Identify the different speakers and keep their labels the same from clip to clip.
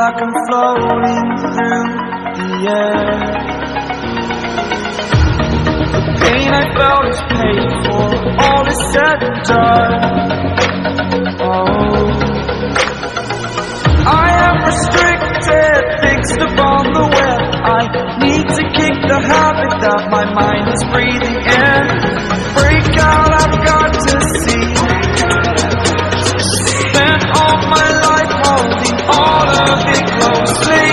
Speaker 1: like I'm floating through the air. The pain I felt is paid for, all is said and done. Oh, I am restricted, fixed upon the web. I need to kick the habit that my mind is breathing in. Break out, I've got to see. Spent all my life holding all of it closely.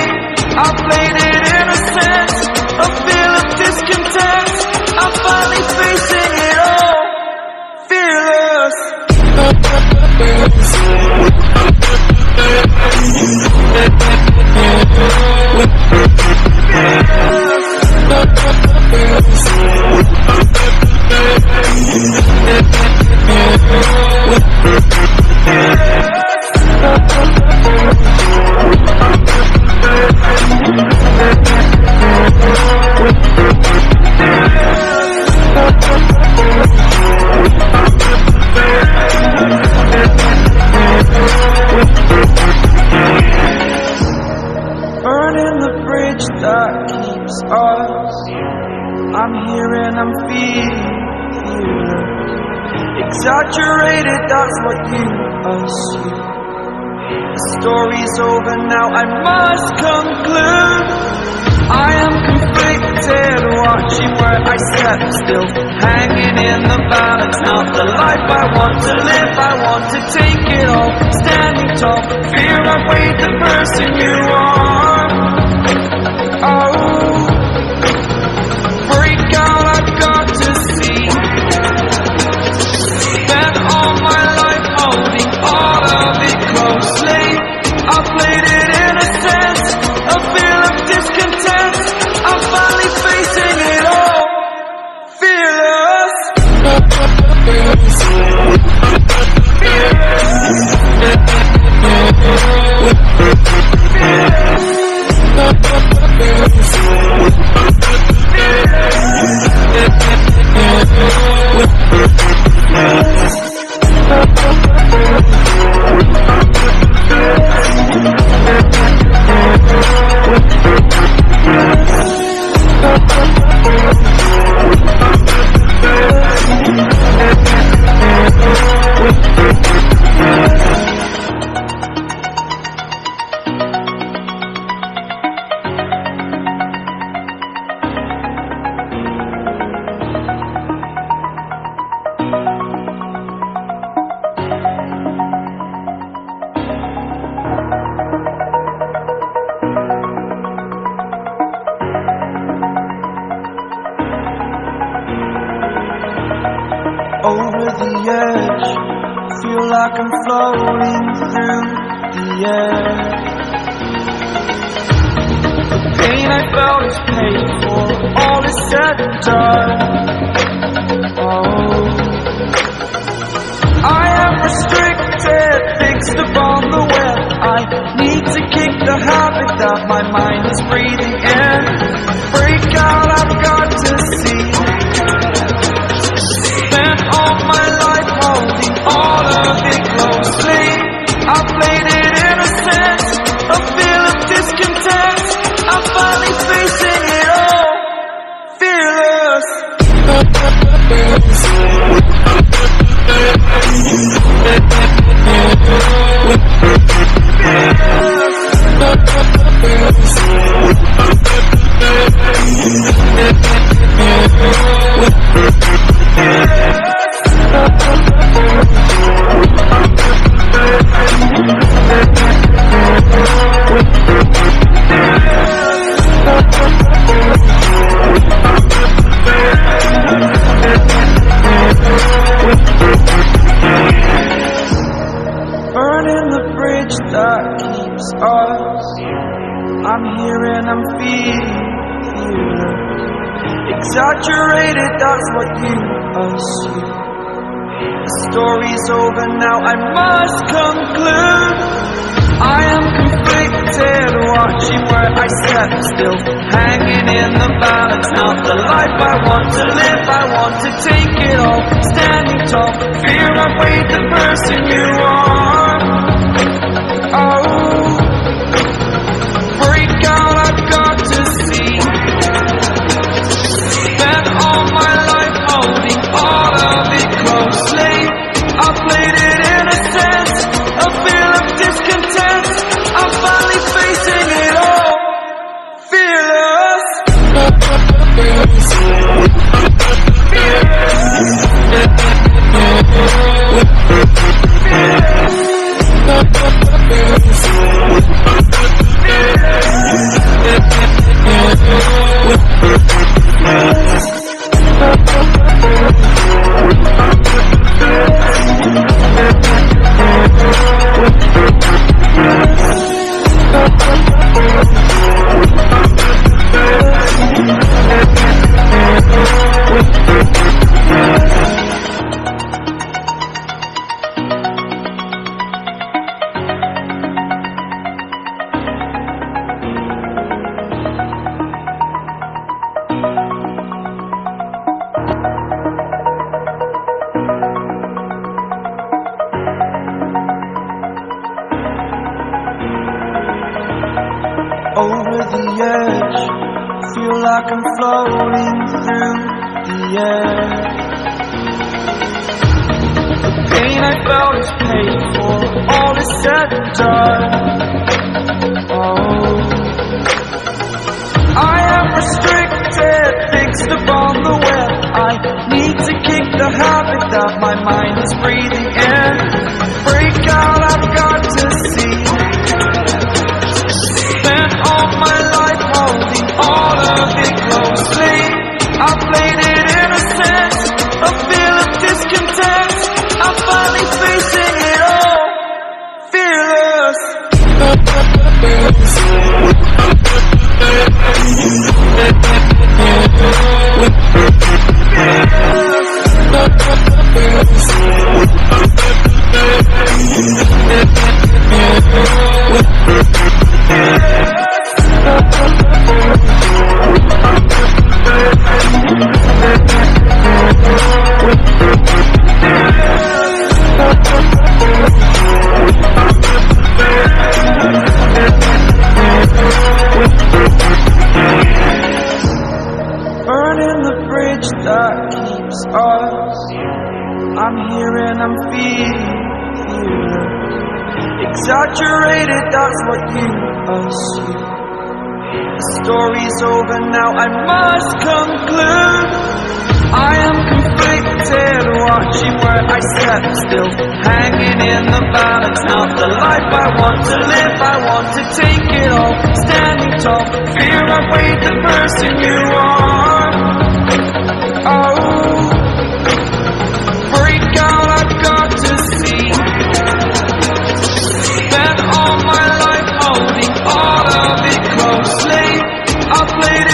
Speaker 1: I played it innocent, a feel of discontent. I'm finally facing it all, fearless. Burning the bridge that keeps us. I'm here and I'm feeling exaggerated, that's what you assume. The story's over now, I must conclude. I am conflicted, watching where I step still, hanging in the balance. Not the life I want to live, I want to take it all. Standing tall, fear I've weighed the person you are. Oh, break out, I've got to see. Spent all my life holding all of it closely. I played it innocent, a feel of discontent. I'm finally facing it all, fearless. Over the edge, feel like I'm floating through the air. The pain I felt is paid for, all is said and done. Oh, I am restricted, fixed upon the web. I need to kick the habit that my mind is breathing in. Break out, I've got to see. Spent all my life holding all of it closely. I played it innocent, a feel of discontent. I'm finally facing it all, fearless. Burning the bridge that keeps us. I'm here and I'm feeling exaggerated, that's what you assume. The story's over now, I must conclude. I am conflicted, watching where I step still, hanging in the balance. Not the life I want to live, I want to take it all. Standing tall, fear I've weighed the person you are. Oh, Over the edge, feel like I'm floating through the air. The pain I felt is paid for, all is said and done. Oh, I am restricted, fixed upon the web. I need to kick the habit that my mind is breathing in. Break out, I've got to see. Spent all my life holding all of it closely. I played it innocent, a feel of discontent. I'm finally facing it all, fearless. Burning the bridge that keeps us. I'm here and I'm feeling exaggerated, that's what you assume. The story's over now, I must conclude. I am conflicted, watching where I step still, hanging in the balance. Not the life I want to live, I want to take it all. Standing tall, fear I've weighed the person you are. Oh, break out, I've got to see. Spent all my life holding all of it closely. I played